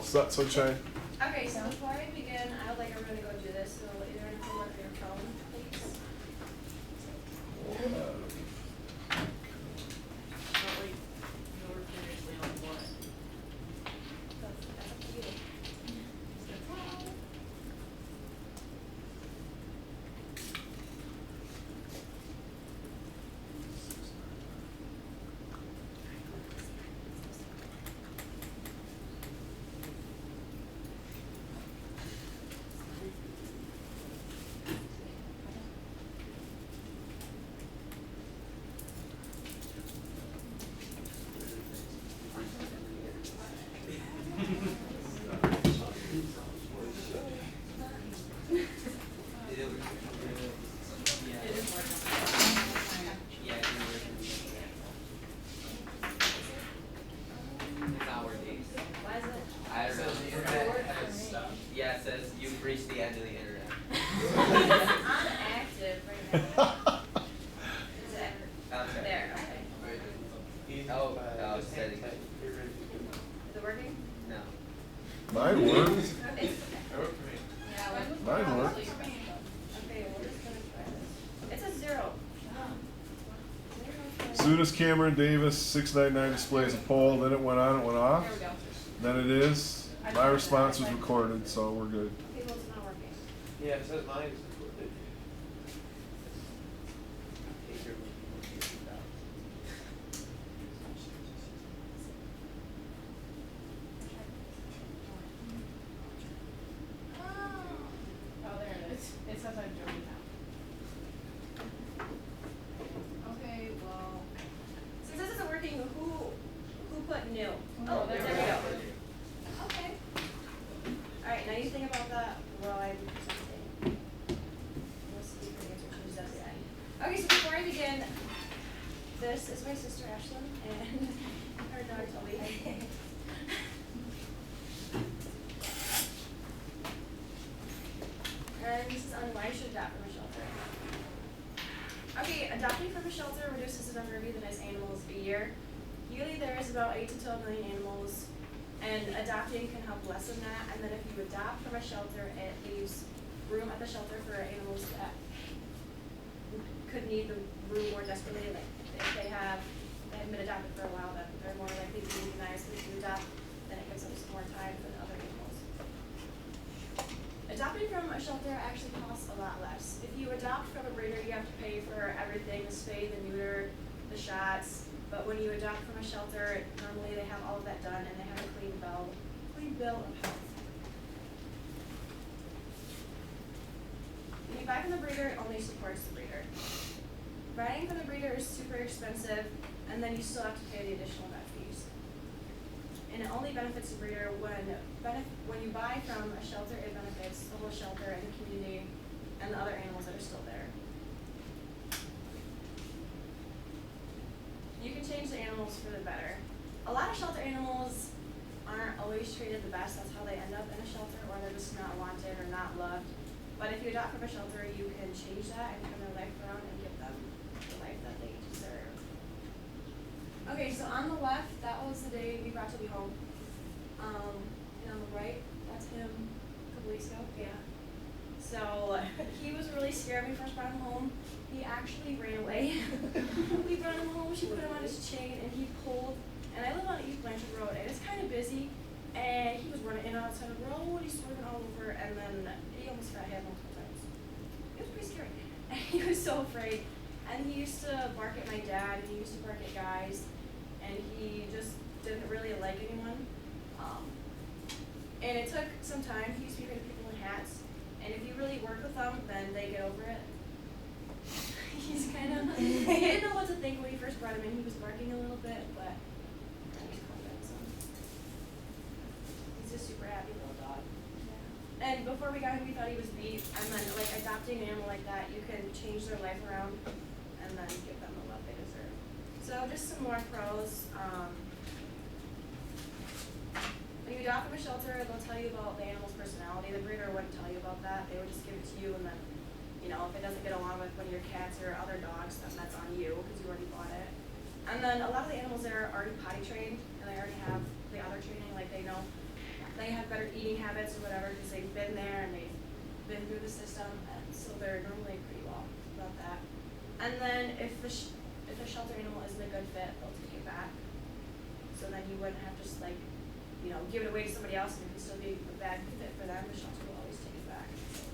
set, Sunshine? Okay, so before I begin, I would like everyone to go do this. So either on your phone or your phone, please. That's up to you. Why is it? I don't know. The internet has stuff. Yeah, it says you've reached the end of the internet. I'm active right now. Is it? Okay. There, okay. Oh, it's steady. Is it working? No. Mine worked. It's okay. Yeah, Mine worked. Okay, we're just gonna try this. It's a 0. As soon as Cameron Davis 699 displays a poll, then it went on, it went off. There we go. Then it is. My response was recorded, so we're good. Okay, well, it's not working. Yeah, it says mine is recorded. Oh, there it is. It says I'm joining now. Okay, well, since this isn't working, who put new? Oh, there there we we go. go. Okay. All right, now you think about that while I do something. We'll see if we get to change that today. Okay, so before I begin, this is my sister Ashlyn and her dog Toby. And this is on why you should adopt from a shelter. Okay, adopting from a shelter reduces the number of euthanized animals a year. Yearly there is about 8 to 12 million animals, and adopting can help lessen that. And then if you adopt from a shelter, it leaves room at the shelter for animals that could need the room more desperately. Like if they haven't been adopted for a while, then they're more likely to be euthanized. If you adopt, then it gives them some more time for the other animals. Adopting from a shelter actually costs a lot less. If you adopt from a breeder, you have to pay for everything, the spay, the neuter, the shots. But when you adopt from a shelter, normally they have all of that done and they have a clean bill of health. When you buy from the breeder, it only supports the breeder. Buying from the breeder is super expensive, and then you still have to pay the additional vet fees. And it only benefits the breeder when you buy from a shelter, it benefits the whole shelter and the community and the other animals that are still there. You can change the animals for the better. A lot of shelter animals aren't always treated the best. That's how they end up in a shelter, or they're just not wanted or not loved. But if you adopt from a shelter, you can change that and turn their life around and give them the life that they deserve. Okay, so on the left, that was the day we brought Toby home. And on the right, that's him a couple weeks ago. Yeah. So he was really scared when we first brought him home. He actually ran away. We brought him home, she put him on his chain, and he pulled. And I live on East Blanchard Road, and it's kind of busy. And he was running in and outside the road, he's swerving all over, and then he almost got hit multiple times. It was pretty scary. And he was so afraid. And he used to bark at my dad, and he used to bark at guys, and he just didn't really like anyone. And it took some time. He used to be afraid of people in hats. And if you really work with them, then they get over it. He's kind of, he didn't know what to think when we first brought him in. He was barking a little bit, but I just called him, so. He's a super happy little dog. Yeah. And before we got him, we thought he was beat. And then, like, adopting an animal like that, you can change their life around and then give them the love they deserve. So just some more pros. When you adopt from a shelter, they'll tell you about the animal's personality. The breeder wouldn't tell you about that. They would just give it to you, and then, you know, if it doesn't get along with one of your cats or other dogs, then that's on you because you already bought it. And then a lot of the animals there are already potty trained, and they already have the other training, like they know. They have better eating habits or whatever, because they've been there and they've been through the system, and so they're normally pretty well about that. And then if the shelter animal isn't a good fit, they'll take it back. So then you wouldn't have to just give it away to somebody else, and it can still be a bad fit for them. The shelter will always take it back. So